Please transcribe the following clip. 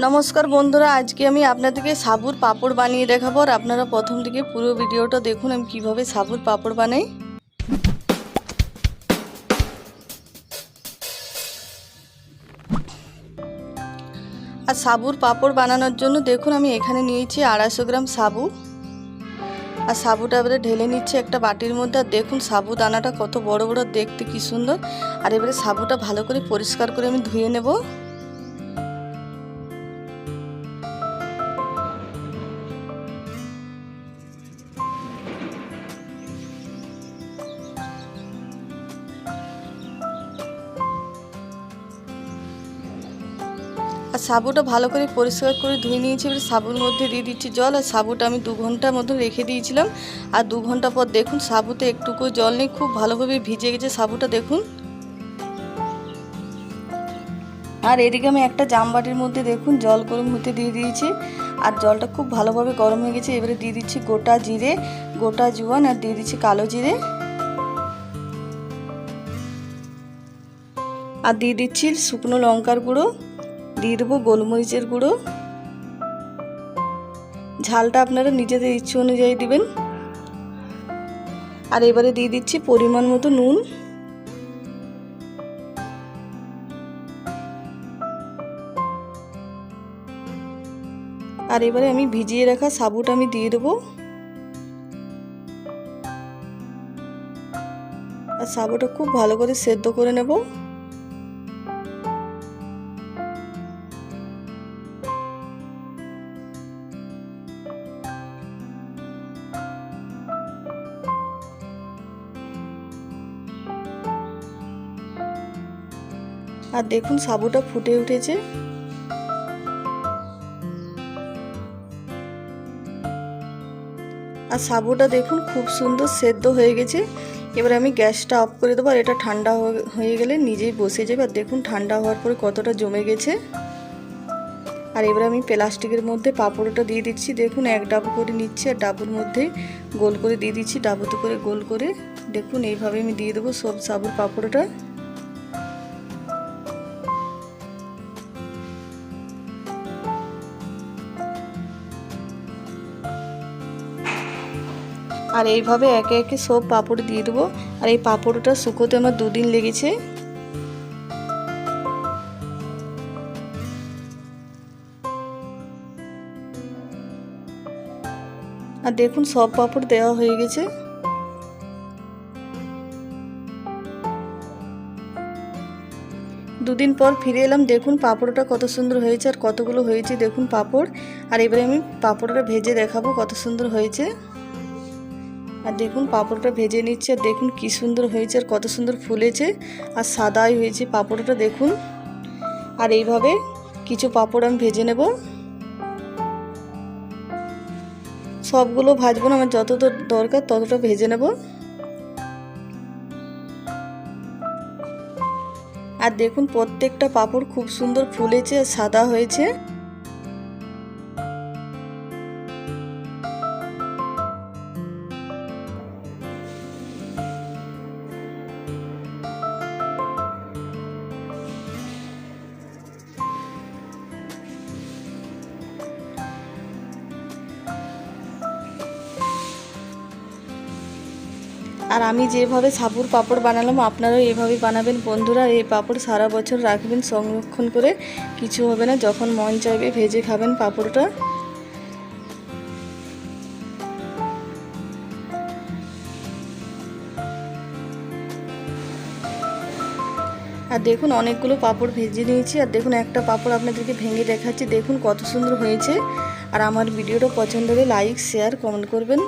नमस्कार बंधुरा आज के आमी आपनादेरके साबुर पापड़ बानिए देखाबो और आपनारा प्रथम दिके पुरो भिडियोटा देखुन आमी किभाबे साबुर पापड़ बानाई। আর সাবুর পাপড় বানানোর জন্য দেখুন আমি এখানে নিয়েছি 250 গ্রাম সাবু। আর সাবুটা এবারে ঢেলে নিচ্ছে একটা বাটির মধ্যে। আর দেখুন সাবু দানাটা কত বড় বড়, দেখতে কি সুন্দর। আর এবারে সাবুটা ভালো করে পরিষ্কার করে আমি ধুয়ে নেব। আর সাবুটা ভালো করে পরিষ্কার করে ধুয়ে নিয়েছি। এবার সাবুর মধ্যে দিয়ে দিচ্ছি জল। আর সাবুটা আমি 2 ঘন্টার মতো রেখে দিয়েছিলাম। আর 2 ঘন্টা পর দেখুন সাবুতে একটুকু জল নেই, খুব ভালোভাবে ভিজে গেছে সাবুটা দেখুন। আর এদিকে আমি একটা জামবাটির মধ্যে দেখুন জল গরম হতে দিয়ে দিয়েছি। আর জলটা খুব ভালোভাবে গরম হয়ে গেছে। এবারে দিয়ে দিচ্ছি গোটা জিরে, গোটা জোয়ান, আর দিয়ে দিচ্ছি কালো জিরে, আর দিয়ে দিচ্ছি শুকনো লঙ্কার গুঁড়ো, দিয়ে দেবো গোলমরিচের গুঁড়ো। ঝালটা আপনারা নিজেদের ইচ্ছে অনুযায়ী দিবেন। আর এবারে দিয়ে দিচ্ছি পরিমাণ মতো নুন। আর এবারে আমি ভিজিয়ে রাখা সাবুটা আমি দিয়ে দেবো। আর সাবুটা খুব ভালো করে সেদ্ধ করে নেব। আর দেখুন সাবুটা ফুটে উঠেছে। আর সাবুটা দেখুন খুব সুন্দর সেদ্ধ হয়ে গেছে। এবার আমি গ্যাসটা অফ করে দেবো। আর এটা ঠান্ডা হয়ে গেলে নিজেই বসে যাবে। আর দেখুন ঠান্ডা হওয়ার পরে কতটা জমে গেছে। আর এবার আমি প্লাস্টিকের মধ্যে পাঁপড়টা দিয়ে দিচ্ছি। দেখুন এক ডাবু করে নিচ্ছি। আর ডাবুর মধ্যে গোল করে দিয়ে দিচ্ছি, ডাবুতে করে গোল করে। দেখুন এইভাবে আমি দিয়ে দেবো সব সাবুর পাঁপড়টা। আর এইভাবে একে একে সব পাঁপড় দিয়ে দেবো। আর এই পাঁপড়টা শুকোতে আমার 2 দিন লেগেছে। আর দেখুন সব পাঁপড় দেওয়া হয়ে গেছে। দুদিন পর ফিরে এলাম। দেখুন পাঁপড়টা কত সুন্দর হয়েছে আর কতগুলো হয়েছে দেখুন পাঁপড়। আর এবারে আমি পাঁপড়টা ভেজে দেখাবো কত সুন্দর হয়েছে। আর দেখুন পাঁপড়টা ভেজে নিচ্ছে। আর দেখুন কি সুন্দর হয়েছে আর কত সুন্দর ফুলেছে আর সাদাই হয়েছে পাঁপড়টা দেখুন। আর এইভাবে কিছু পাঁপড় আমি ভেজে নেব। সবগুলো ভাজবো না, আমার যতটা দরকার ততটা ভেজে নেব। আর দেখুন প্রত্যেকটা পাঁপড় খুব সুন্দর ফুলেছে আর সাদা হয়েছে। আর আমি যেভাবে সাবুর পাঁপড় বানালাম আপনারাও এভাবে বানাবেন বন্ধুরা। এই পাঁপড় সারা বছর রাখবেন সংরক্ষণ করে, কিছু হবে না। যখন মন চাইবে ভেজে খাবেন পাঁপড়টা। আর দেখুন অনেকগুলো পাঁপড় ভেজে নিয়েছি। আর দেখুন একটা পাঁপড় আপনাদেরকে ভেঙে দেখাচ্ছি। দেখুন কত সুন্দর হয়েছে। আর আমার ভিডিওটা পছন্দ হলে লাইক, শেয়ার, কমেন্ট করবেন।